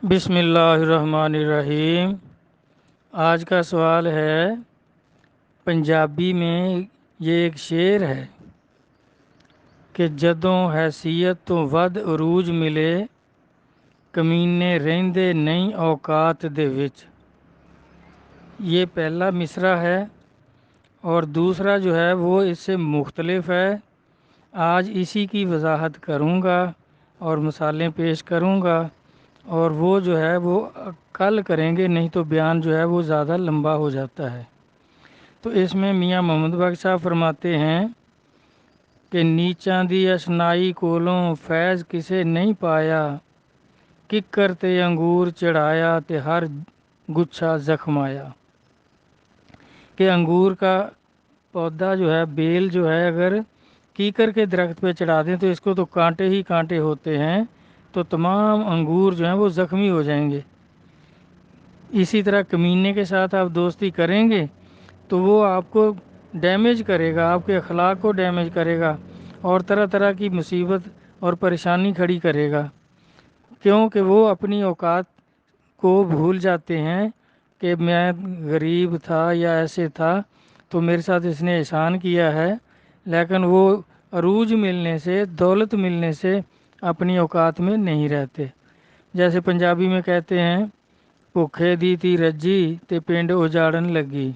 بسم اللہ الرحمن الرحیم۔ آج کا سوال ہے، پنجابی میں یہ ایک شعر ہے کہ جدوں حیثیت تو ود عروج ملے، کمینے رہندے نہیں اوقات دے وچ۔ یہ پہلا مصرع ہے اور دوسرا جو ہے وہ اس سے مختلف ہے۔ آج اسی کی وضاحت کروں گا اور مثالیں پیش کروں گا، اور وہ جو ہے وہ کل کریں گے، نہیں تو بیان جو ہے وہ زیادہ لمبا ہو جاتا ہے۔ تو اس میں میاں محمد بخش صاحب فرماتے ہیں کہ نیچاں دی اشنائی کولوں فیض کسے نہیں پایا، ککر تے انگور چڑھایا تے ہر گچھا زخمایا۔ کہ انگور کا پودا جو ہے، بیل جو ہے، اگر کیکر کے درخت پہ چڑھا دیں تو اس کو تو کانٹے ہی کانٹے ہوتے ہیں، تو تمام انگور جو ہیں وہ زخمی ہو جائیں گے۔ اسی طرح کمینے کے ساتھ آپ دوستی کریں گے تو وہ آپ کو ڈیمیج کرے گا، آپ کے اخلاق کو ڈیمیج کرے گا اور طرح طرح کی مصیبت اور پریشانی کھڑی کرے گا، کیونکہ وہ اپنی اوقات کو بھول جاتے ہیں کہ میں غریب تھا یا ایسے تھا تو میرے ساتھ اس نے احسان کیا ہے، لیکن وہ عروج ملنے سے، دولت ملنے سے اپنی اوقات میں نہیں رہتے۔ جیسے پنجابی میں کہتے ہیں، بھوکھے دی تھی رجی تے پنڈ اجاڑن لگی،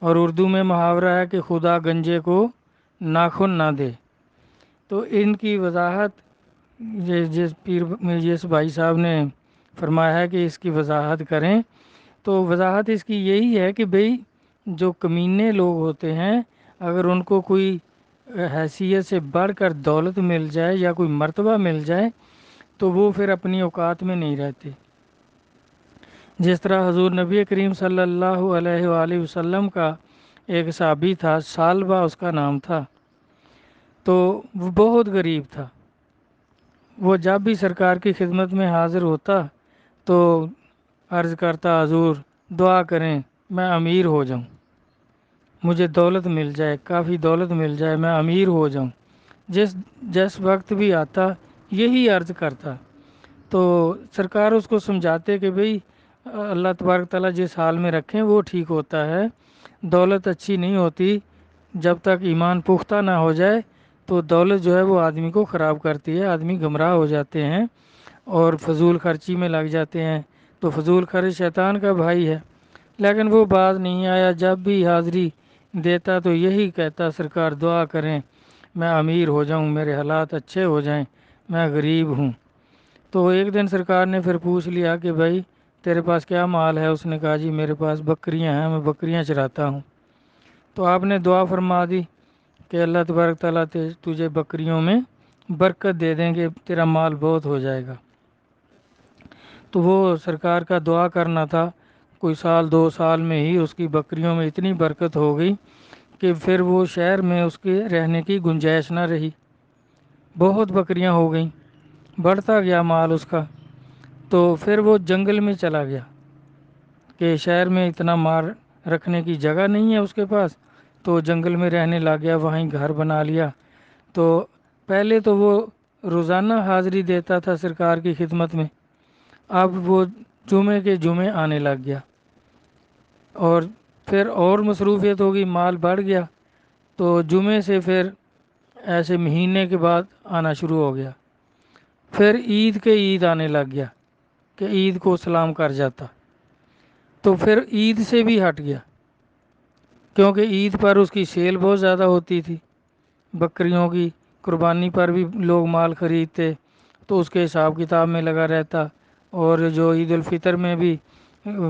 اور اردو میں محاورہ ہے کہ خدا گنجے کو ناخن نہ دے۔ تو ان کی وضاحت جس بھائی صاحب نے فرمایا ہے کہ اس کی وضاحت کریں، تو وضاحت اس کی یہی ہے کہ بھئی جو کمینے لوگ ہوتے ہیں، اگر ان کو کوئی حیثیت سے بڑھ کر دولت مل جائے یا کوئی مرتبہ مل جائے تو وہ پھر اپنی اوقات میں نہیں رہتے۔ جس طرح حضور نبی کریم صلی اللہ علیہ وآلہ وسلم کا ایک صحابی تھا، سالبہ اس کا نام تھا، تو وہ بہت غریب تھا۔ وہ جب بھی سرکار کی خدمت میں حاضر ہوتا تو عرض کرتا، حضور دعا کریں میں امیر ہو جاؤں، مجھے دولت مل جائے، کافی دولت مل جائے، میں امیر ہو جاؤں۔ جس وقت بھی آتا یہی عرض کرتا، تو سرکار اس کو سمجھاتے کہ بھئی اللہ تبارک تعالیٰ جس حال میں رکھیں وہ ٹھیک ہوتا ہے، دولت اچھی نہیں ہوتی، جب تک ایمان پختہ نہ ہو جائے تو دولت جو ہے وہ آدمی کو خراب کرتی ہے، آدمی گمراہ ہو جاتے ہیں اور فضول خرچی میں لگ جاتے ہیں، تو فضول خرچ شیطان کا بھائی ہے۔ لیکن وہ باز نہیں آیا، جب بھی حاضری دیتا تو یہی کہتا، سرکار دعا کریں میں امیر ہو جاؤں، میرے حالات اچھے ہو جائیں، میں غریب ہوں۔ تو ایک دن سرکار نے پھر پوچھ لیا کہ بھائی تیرے پاس کیا مال ہے؟ اس نے کہا جی میرے پاس بکریاں ہیں، میں بکریاں چراتا ہوں۔ تو آپ نے دعا فرما دی کہ اللہ تبارک تعالیٰ تجھے بکریوں میں برکت دے دیں گے، تیرا مال بہت ہو جائے گا۔ تو وہ سرکار کا دعا کرنا تھا، کوئی سال 2 سال میں ہی اس کی بکریوں میں اتنی برکت ہو گئی کہ پھر وہ شہر میں اس کے رہنے کی گنجائش نہ رہی، بہت بکریاں ہو گئیں، بڑھتا گیا مال اس کا۔ تو پھر وہ جنگل میں چلا گیا کہ شہر میں اتنا مال رکھنے کی جگہ نہیں ہے اس کے پاس، تو جنگل میں رہنے لگ گیا، وہیں گھر بنا لیا۔ تو پہلے تو وہ روزانہ حاضری دیتا تھا سرکار کی خدمت میں، اب وہ جمعے کے جمعے آنے لگ گیا، اور پھر اور مصروفیت ہوگی، مال بڑھ گیا، تو جمعے سے پھر ایسے مہینے کے بعد آنا شروع ہو گیا۔ پھر عید کے عید آنے لگ گیا کہ عید کو سلام کر جاتا، تو پھر عید سے بھی ہٹ گیا، کیونکہ عید پر اس کی سیل بہت زیادہ ہوتی تھی، بکریوں کی قربانی پر بھی لوگ مال خریدتے، تو اس کے حساب کتاب میں لگا رہتا، اور جو عید الفطر میں بھی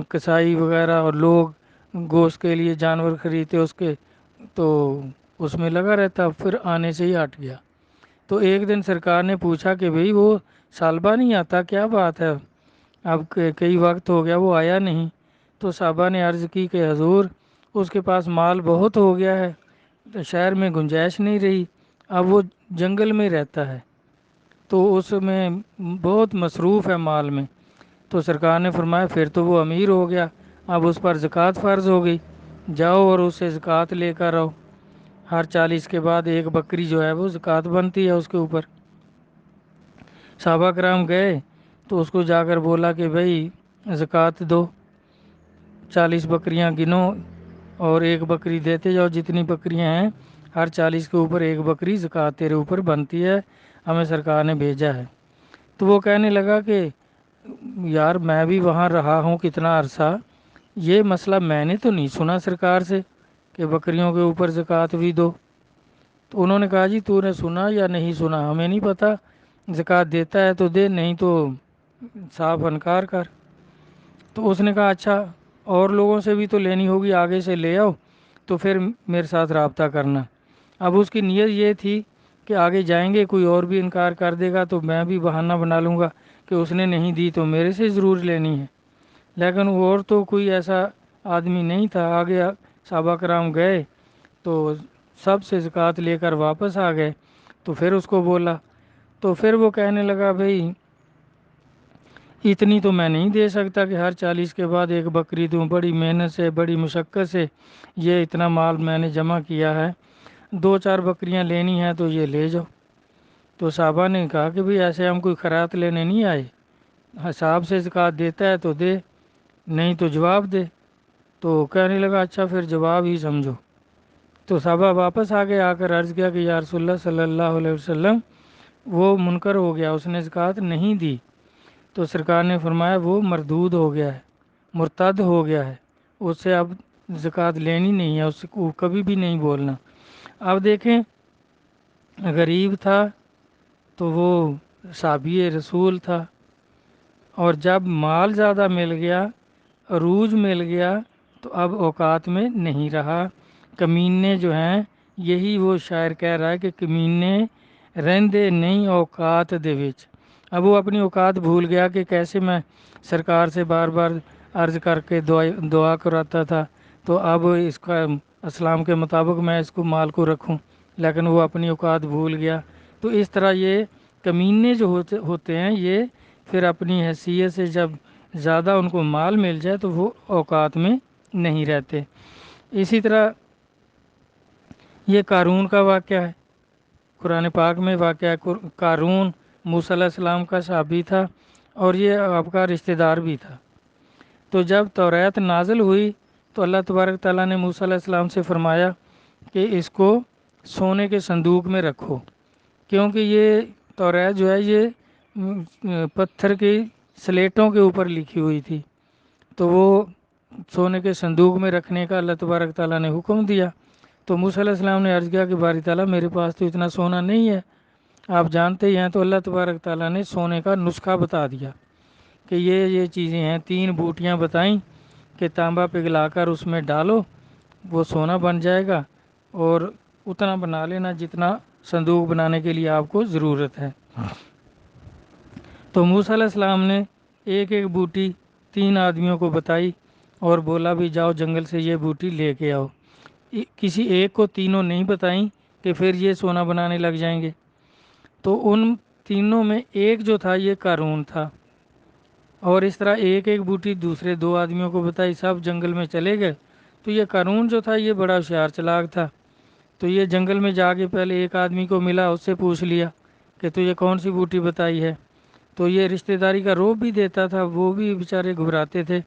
کسائی وغیرہ اور لوگ گوشت کے لیے جانور خریدتے اس کے، تو اس میں لگا رہتا، پھر آنے سے ہی ہٹ گیا۔ تو ایک دن سرکار نے پوچھا کہ بھئی وہ سالبہ نہیں آتا، کیا بات ہے؟ اب کئی وقت ہو گیا وہ آیا نہیں۔ تو صحابہ نے عرض کی کہ حضور اس کے پاس مال بہت ہو گیا ہے، تو شہر میں گنجائش نہیں رہی، اب وہ جنگل میں رہتا ہے، تو اس میں بہت مصروف ہے مال میں۔ تو سرکار نے فرمایا پھر تو وہ امیر ہو گیا، اب اس پر زکوٰۃ فرض ہو گئی، جاؤ اور اس سے زکوٰۃ لے کر آؤ، ہر 40 کے بعد ایک بکری جو ہے وہ زکوٰۃ بنتی ہے اس کے اوپر۔ صحابہ کرام گئے تو اس کو جا کر بولا کہ بھائی زکوٰۃ دو، 40 بکریاں گنو اور ایک بکری دیتے جاؤ، جتنی بکریاں ہیں ہر 40 کے اوپر ایک بکری زکوٰۃ تیرے اوپر بنتی ہے، ہمیں سرکار نے بھیجا ہے۔ تو وہ کہنے لگا کہ یار میں بھی وہاں رہا ہوں کتنا عرصہ، یہ مسئلہ میں نے تو نہیں سنا سرکار سے کہ بکریوں کے اوپر زکوٰۃ بھی دو۔ تو انہوں نے کہا جی تو نے سنا یا نہیں سنا ہمیں نہیں پتہ، زکوٰۃ دیتا ہے تو دے، نہیں تو صاف انکار کر۔ تو اس نے کہا اچھا اور لوگوں سے بھی تو لینی ہوگی، آگے سے لے آؤ تو پھر میرے ساتھ رابطہ کرنا۔ اب اس کی نیت یہ تھی کہ آگے جائیں گے کوئی اور بھی انکار کر دے گا تو میں بھی بہانہ بنا لوں گا کہ اس نے نہیں دی تو میرے سے ضرور لینی ہے، لیکن اور تو کوئی ایسا آدمی نہیں تھا۔ آگے صحابہ کرام گئے تو سب سے زکوٰۃ لے کر واپس آ گئے، تو پھر اس کو بولا تو پھر وہ کہنے لگا بھائی اتنی تو میں نہیں دے سکتا کہ ہر 40 کے بعد ایک بکری دوں، بڑی محنت سے بڑی مشقت سے یہ اتنا مال میں نے جمع کیا ہے، 2-4 بکریاں لینی ہیں تو یہ لے جاؤ۔ تو صحابہ نے کہا کہ بھائی ایسے ہم کوئی خیرات لینے نہیں آئے، حساب سے زکوٰۃ دیتا ہے تو دے، نہیں تو جواب دے۔ تو کہنے لگا اچھا پھر جواب ہی سمجھو۔ تو صحابہ واپس آ گئے، آ کر عرض کیا کہ یا رسول اللہ صلی اللہ علیہ وسلم وہ منکر ہو گیا، اس نے زکوٰۃ نہیں دی۔ تو سرکار نے فرمایا وہ مردود ہو گیا ہے، مرتد ہو گیا ہے، اس سے اب زکوٰۃ لینی نہیں ہے، اس کو کبھی بھی نہیں بولنا۔ اب دیکھیں غریب تھا تو وہ صحابی رسول تھا، اور جب مال زیادہ مل گیا، عروج مل گیا، تو اب اوقات میں نہیں رہا۔ کمینے جو ہیں، یہی وہ شاعر کہہ رہا ہے کہ کمینے رہندے نہیں اوقات دے وچ۔ اب وہ اپنی اوقات بھول گیا کہ کیسے میں سرکار سے بار بار عرض کر کے دعا کراتا تھا، تو اب اس کا اسلام کے مطابق میں اس کو مال کو رکھوں، لیکن وہ اپنی اوقات بھول گیا۔ تو اس طرح یہ کمینے جو ہوتے ہیں یہ پھر اپنی حیثیت سے جب زیادہ ان کو مال مل جائے تو وہ اوقات میں نہیں رہتے۔ اسی طرح یہ قارون کا واقعہ ہے، قرآن پاک میں واقعہ ہے۔ قارون موسیٰ علیہ السلام کا صحابی تھا اور یہ آپ کا رشتہ دار بھی تھا۔ تو جب توریت نازل ہوئی تو اللہ تبارک تعالیٰ نے موسیٰ علیہ السلام سے فرمایا کہ اس کو سونے کے صندوق میں رکھو، کیونکہ یہ توریت جو ہے یہ پتھر کی سلیٹوں کے اوپر لکھی ہوئی تھی، تو وہ سونے کے صندوق میں رکھنے کا اللہ تبارک تعالیٰ نے حکم دیا۔ تو موسیٰ علیہ السلام نے عرض کیا کہ باری تعالیٰ میرے پاس تو اتنا سونا نہیں ہے، آپ جانتے ہی ہیں۔ تو اللہ تبارک تعالیٰ نے سونے کا نسخہ بتا دیا کہ یہ چیزیں ہیں، 3 بوٹیاں بتائیں کہ تانبا پگھلا کر اس میں ڈالو، وہ سونا بن جائے گا، اور اتنا بنا لینا جتنا صندوق بنانے کے لیے آپ کو ضرورت ہے۔ تو موسیٰ علیہ السلام نے ایک ایک بوٹی 3 آدمیوں کو بتائی اور بولا بھی جاؤ جنگل سے یہ بوٹی لے کے آؤ۔ کسی ایک کو تینوں نہیں بتائیں کہ پھر یہ سونا بنانے لگ جائیں گے۔ تو ان تینوں میں ایک جو تھا یہ قارون تھا، اور اس طرح ایک ایک بوٹی دوسرے 2 آدمیوں کو بتائی، سب جنگل میں چلے گئے۔ تو یہ قارون جو تھا یہ بڑا ہوشیار چلاک تھا، تو یہ جنگل میں جا کے پہلے ایک آدمی کو ملا، اس سے پوچھ لیا کہ تو یہ کون سی بوٹی بتائی ہے۔ تو یہ رشتہ داری کا روب بھی دیتا تھا، وہ بھی بیچارے گھبراتے تھے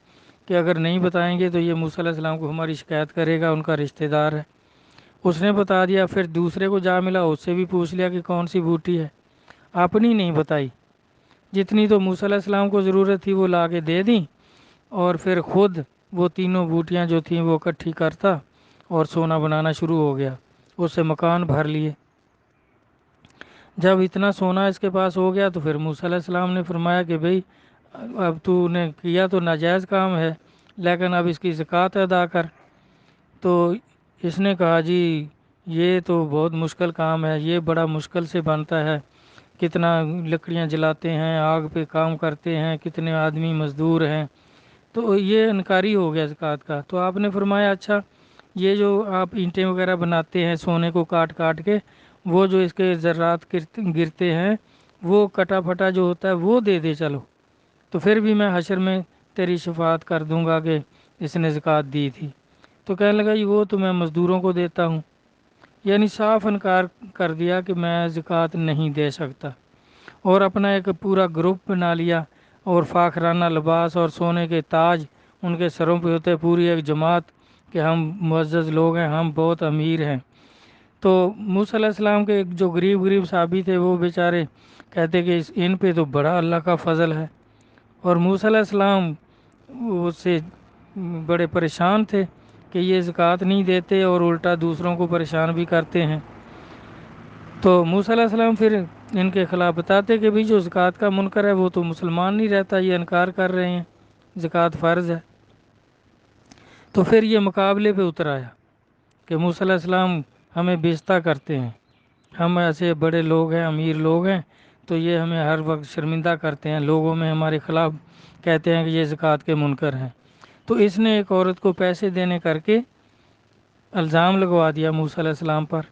کہ اگر نہیں بتائیں گے تو یہ موسیٰ علیہ السلام کو ہماری شکایت کرے گا، ان کا رشتہ دار ہے۔ اس نے بتا دیا، پھر دوسرے کو جا ملا، اس سے بھی پوچھ لیا کہ کون سی بوٹی ہے، اپنی نہیں بتائی، جتنی تو موسیٰ علیہ السلام کو ضرورت تھی وہ لا کے دے دیں، اور پھر خود وہ تینوں بوٹیاں جو تھیں وہ اکٹھی کرتا اور سونا بنانا شروع ہو گیا، اس سے مکان بھر لیے۔ جب اتنا سونا اس کے پاس ہو گیا تو پھر موسیٰ علیہ السلام نے فرمایا کہ بھئی اب تو نے کیا تو ناجائز کام ہے، لیکن اب اس کی زکوٰۃ ادا کر۔ تو اس نے کہا جی یہ تو بہت مشکل کام ہے، یہ بڑا مشکل سے بنتا ہے، کتنا لکڑیاں جلاتے ہیں، آگ پہ کام کرتے ہیں، کتنے آدمی مزدور ہیں، تو یہ انکاری ہو گیا زکوٰۃ کا۔ تو آپ نے فرمایا اچھا یہ جو آپ اینٹیں وغیرہ بناتے ہیں سونے کو کاٹ کاٹ کے، وہ جو اس کے ذرات گرتے ہیں وہ کٹا پھٹا جو ہوتا ہے وہ دے دے چلو، تو پھر بھی میں حشر میں تیری شفاعت کر دوں گا کہ اس نے زکوٰۃ دی تھی۔ تو کہنے لگا یہ وہ تو میں مزدوروں کو دیتا ہوں، یعنی صاف انکار کر دیا کہ میں زکوٰۃ نہیں دے سکتا، اور اپنا ایک پورا گروپ بنا لیا اور فاخرانہ لباس اور سونے کے تاج ان کے سروں پہ ہوتے، پوری ایک جماعت کہ ہم معزز لوگ ہیں، ہم بہت امیر ہیں۔ تو موسیٰ علیہ السلام کے جو غریب غریب صحابی تھے وہ بیچارے کہتے کہ ان پہ تو بڑا اللہ کا فضل ہے، اور موسیٰ علیہ السلام اس سے بڑے پریشان تھے کہ یہ زکوٰۃ نہیں دیتے اور الٹا دوسروں کو پریشان بھی کرتے ہیں۔ تو موسیٰ علیہ السلام پھر ان کے خلاف بتاتے کہ بھئی جو زکوٰۃ کا منکر ہے وہ تو مسلمان نہیں رہتا، یہ انکار کر رہے ہیں زکوٰۃ فرض ہے۔ تو پھر یہ مقابلے پہ اتر آیا کہ موسیٰ علیہ السلام ہمیں بیزتا کرتے ہیں، ہم ایسے بڑے لوگ ہیں، امیر لوگ ہیں، تو یہ ہمیں ہر وقت شرمندہ کرتے ہیں، لوگوں میں ہمارے خلاف کہتے ہیں کہ یہ زکوٰۃ کے منکر ہیں۔ تو اس نے ایک عورت کو پیسے دینے کر کے الزام لگوا دیا موسیٰ علیہ السلام پر،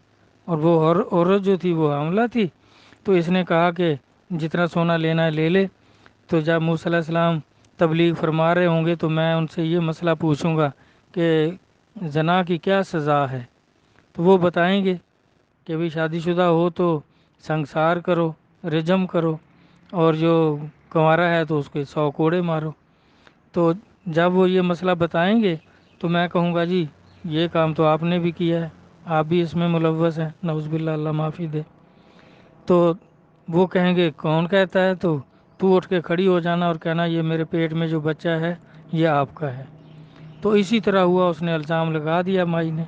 اور وہ عورت جو تھی وہ حاملہ تھی۔ تو اس نے کہا کہ جتنا سونا لینا ہے لے لے۔ تو جب موسیٰ علیہ السلام تبلیغ فرما رہے ہوں گے تو میں ان سے یہ مسئلہ پوچھوں گا کہ زنا کی کیا سزا ہے، تو وہ بتائیں گے کہ بھی شادی شدہ ہو تو سنگسار کرو، رجم کرو، اور جو کنوارا ہے تو اس کے 100 کوڑے مارو۔ تو جب وہ یہ مسئلہ بتائیں گے تو میں کہوں گا جی یہ کام تو آپ نے بھی کیا ہے، آپ بھی اس میں ملوث ہیں، نعوذ باللہ، اللہ معافی دے۔ تو وہ کہیں گے کون کہتا ہے، تو اٹھ کے کھڑی ہو جانا اور کہنا یہ میرے پیٹ میں جو بچہ ہے یہ آپ کا ہے۔ تو اسی طرح ہوا، اس نے الزام لگا دیا مائی نے،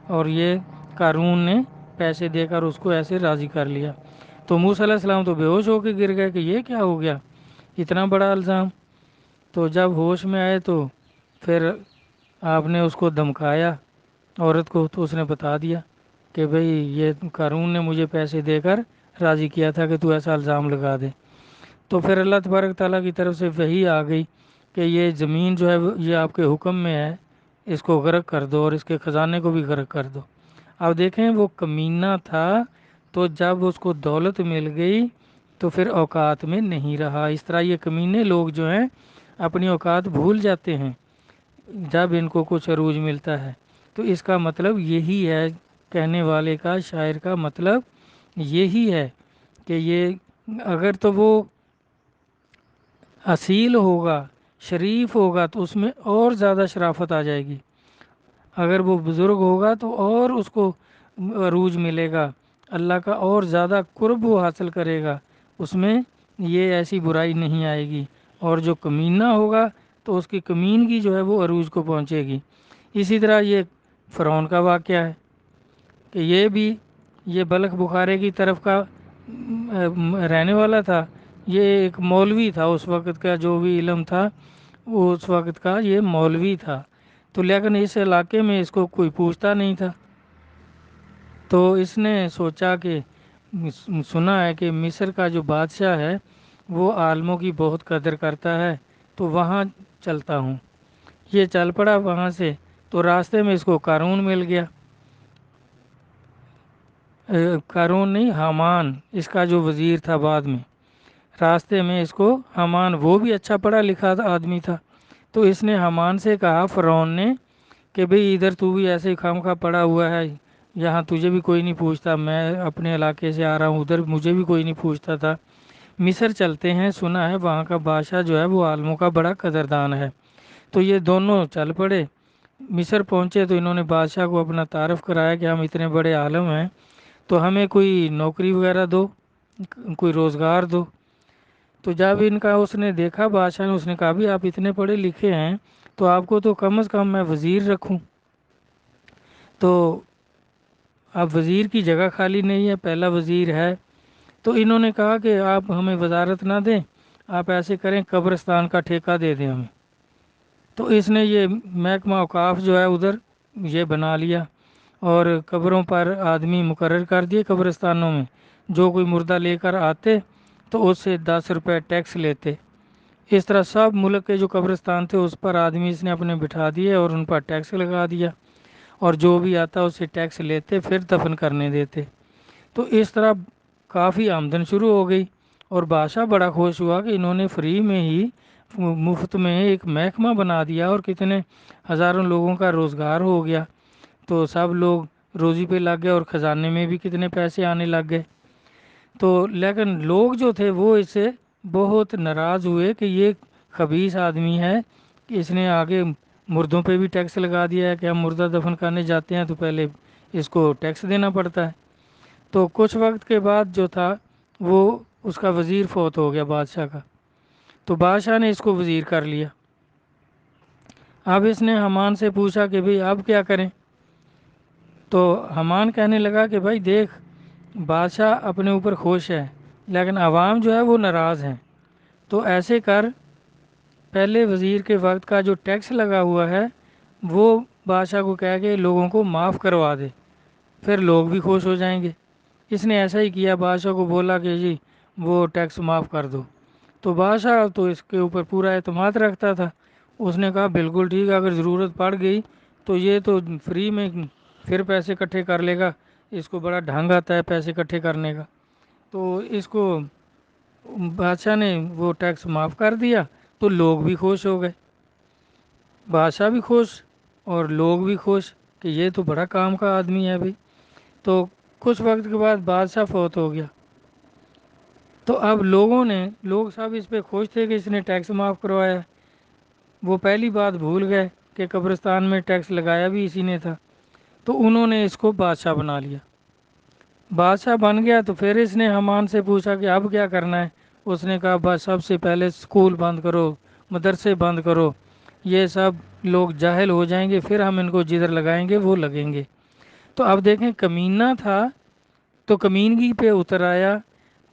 اور یہ قارون نے پیسے دے کر اس کو ایسے راضی کر لیا۔ تو موسیٰ علیہ السلام تو بے ہوش ہو کے گر گئے کہ یہ کیا ہو گیا، اتنا بڑا الزام۔ تو جب ہوش میں آئے تو پھر آپ نے اس کو دھمکایا عورت کو، تو اس نے بتا دیا کہ بھئی یہ قارون نے مجھے پیسے دے کر راضی کیا تھا کہ تو ایسا الزام لگا دے۔ تو پھر اللہ تبارک تعالیٰ کی طرف سے وحی آ گئی کہ یہ زمین جو ہے یہ آپ کے حکم میں ہے، اس کو غرق کر دو اور اس کے خزانے کو بھی غرق کر دو۔ اب دیکھیں وہ کمینہ تھا، تو جب اس کو دولت مل گئی تو پھر اوقات میں نہیں رہا۔ اس طرح یہ کمینے لوگ جو ہیں اپنی اوقات بھول جاتے ہیں جب ان کو کچھ عروج ملتا ہے۔ تو اس کا مطلب یہی ہے، کہنے والے کا، شاعر کا مطلب یہی ہے کہ یہ اگر تو وہ اصیل ہوگا، شریف ہوگا تو اس میں اور زیادہ شرافت آ جائے گی، اگر وہ بزرگ ہوگا تو اور اس کو عروج ملے گا، اللہ کا اور زیادہ قرب وہ حاصل کرے گا، اس میں یہ ایسی برائی نہیں آئے گی۔ اور جو کمینہ ہوگا تو اس کی کمینگی جو ہے وہ عروج کو پہنچے گی۔ اسی طرح یہ فرعون کا واقعہ ہے کہ یہ بلخ بخارے کی طرف کا رہنے والا تھا، یہ ایک مولوی تھا، اس وقت کا جو بھی علم تھا وہ اس وقت کا یہ مولوی تھا، تو لیکن اس علاقے میں اس کو کوئی پوچھتا نہیں تھا۔ تو اس نے سوچا کہ سنا ہے کہ مصر کا جو بادشاہ ہے وہ عالموں کی بہت قدر کرتا ہے، تو وہاں چلتا ہوں۔ یہ چل پڑا وہاں سے، تو راستے میں اس کو قارون مل گیا، قارون نہیں، حامان، اس کا جو وزیر تھا بعد میں۔ راستے میں اس کو حامان، وہ بھی اچھا پڑھا لکھا آدمی تھا، تو اس نے حامان سے کہا فرعون نے کہ بھئی ادھر تو بھی ایسے ہی خواہ پڑا ہوا ہے، یہاں تجھے بھی کوئی نہیں پوچھتا، میں اپنے علاقے سے آ رہا ہوں، ادھر مجھے بھی کوئی نہیں پوچھتا تھا، مصر چلتے ہیں، سنا ہے وہاں کا بادشاہ جو ہے وہ عالموں کا بڑا قدردان ہے۔ تو یہ دونوں چل پڑے، مصر پہنچے تو انہوں نے بادشاہ کو اپنا تعارف کرایا کہ ہم اتنے بڑے عالم ہیں، تو ہمیں کوئی نوکری وغیرہ دو، کوئی روزگار دو۔ تو جب ان کا اس نے دیکھا بادشاہ نے، اس نے کہا بھی آپ اتنے پڑھے لکھے ہیں تو آپ کو تو کم از کم میں وزیر رکھوں۔ تو اب وزیر کی جگہ خالی نہیں ہے، پہلا وزیر ہے، تو انہوں نے کہا کہ آپ ہمیں وزارت نہ دیں، آپ ایسے کریں قبرستان کا ٹھیکہ دے دیں ہمیں۔ تو اس نے یہ محکمہ اوقاف جو ہے ادھر یہ بنا لیا، اور قبروں پر آدمی مقرر کر دیے قبرستانوں میں، جو کوئی مردہ لے کر آتے تو اس سے 10 روپے ٹیکس لیتے۔ اس طرح سب ملک کے جو قبرستان تھے اس پر آدمی اس نے اپنے بٹھا دیے اور ان پر ٹیکس لگا دیا، اور جو بھی آتا اس سے ٹیکس لیتے، پھر دفن کرنے دیتے۔ تو اس طرح کافی آمدن شروع ہو گئی، اور بادشاہ بڑا خوش ہوا کہ انہوں نے فری میں ہی، مفت میں ایک محکمہ بنا دیا، اور کتنے ہزاروں لوگوں کا روزگار ہو گیا، تو سب لوگ روزی پہ لگ گئے، اور خزانے میں بھی کتنے پیسے آنے لگ گئے۔ تو لیکن لوگ جو تھے وہ اس سے بہت ناراض ہوئے کہ یہ خبیث آدمی ہے کہ اس نے آگے مردوں پہ بھی ٹیکس لگا دیا ہے کہ ہم مردہ دفن کرنے جاتے ہیں تو پہلے اس کو ٹیکس دینا پڑتا ہے۔ تو کچھ وقت کے بعد جو تھا وہ اس کا وزیر فوت ہو گیا بادشاہ کا، تو بادشاہ نے اس کو وزیر کر لیا۔ اب اس نے حمان سے پوچھا کہ بھئی اب کیا کریں؟ تو حمان کہنے لگا کہ بھائی دیکھ، بادشاہ اپنے اوپر خوش ہے لیکن عوام جو ہے وہ ناراض ہیں، تو ایسے کر، پہلے وزیر کے وقت کا جو ٹیکس لگا ہوا ہے وہ بادشاہ کو کہہ کے لوگوں کو معاف کروا دے، پھر لوگ بھی خوش ہو جائیں گے۔ اس نے ایسا ہی کیا، بادشاہ کو بولا کہ جی وہ ٹیکس معاف کر دو، تو بادشاہ تو اس کے اوپر پورا اعتماد رکھتا تھا، اس نے کہا بالکل ٹھیک، اگر ضرورت پڑ گئی تو یہ تو فری میں پھر پیسے اکٹھے کر لے گا، اس کو بڑا ڈھنگ آتا ہے پیسے اکٹھے کرنے کا۔ تو اس کو بادشاہ نے وہ ٹیکس معاف کر دیا، تو لوگ بھی خوش ہو گئے، بادشاہ بھی خوش اور لوگ بھی خوش کہ یہ تو بڑا کام کا آدمی ہے بھائی۔ تو کچھ وقت کے بعد بادشاہ فوت ہو گیا، تو اب لوگ سب اس پہ خوش تھے کہ اس نے ٹیکس معاف کروایا، وہ پہلی بات بھول گئے کہ قبرستان میں ٹیکس لگایا بھی اسی نے تھا، تو انہوں نے اس کو بادشاہ بنا لیا۔ بادشاہ بن گیا تو پھر اس نے حمان سے پوچھا کہ اب کیا کرنا ہے؟ اس نے کہا بس سب سے پہلے اسکول بند کرو، مدرسے بند کرو، یہ سب لوگ جاہل ہو جائیں گے، پھر ہم ان کو جدھر لگائیں گے وہ لگیں گے۔ تو اب دیکھیں، کمینہ تھا تو کمینگی پہ اتر آیا،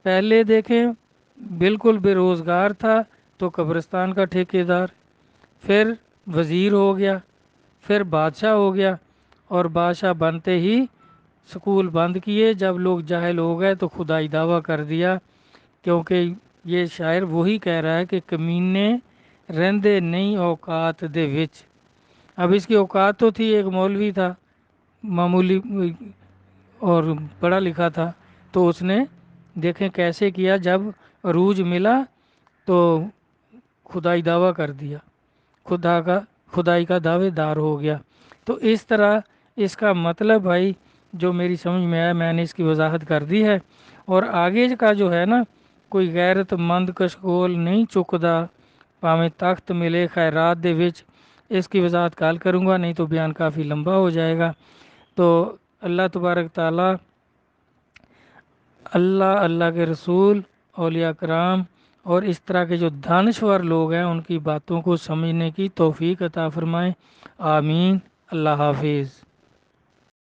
پہلے دیکھیں بالکل بے روزگار تھا تو قبرستان کا ٹھیکیدار، پھر وزیر ہو گیا، پھر بادشاہ ہو گیا، اور بادشاہ بنتے ہی سکول بند کیے، جب لوگ جاہل ہو گئے تو خدائی دعویٰ کر دیا، کیونکہ یہ شاعر وہی کہہ رہا ہے کہ کمینے رہندے نہیں اوقات دے وچ۔ اب اس کی اوقات تو تھی، ایک مولوی تھا معمولی اور پڑھا لکھا تھا، تو اس نے دیکھیں کیسے کیا، جب عروج ملا تو خدائی دعویٰ کر دیا، خدائی کا دعوے دار ہو گیا۔ تو اس طرح اس کا مطلب بھائی جو میری سمجھ میں آیا میں نے اس کی وضاحت کر دی ہے، اور آگے کا جو ہے نا، کوئی غیرت مند کشکول نہیں چکدا، پاویں تخت ملے خیرات دے وچ، اس کی وضاحت کل کروں گا، نہیں تو بیان کافی لمبا ہو جائے گا۔ تو اللہ تبارک تعالیٰ، اللہ کے رسول، اولیاء کرام اور اس طرح کے جو دانشور لوگ ہیں ان کی باتوں کو سمجھنے کی توفیق عطا فرمائیں، آمین۔ اللہ حافظ۔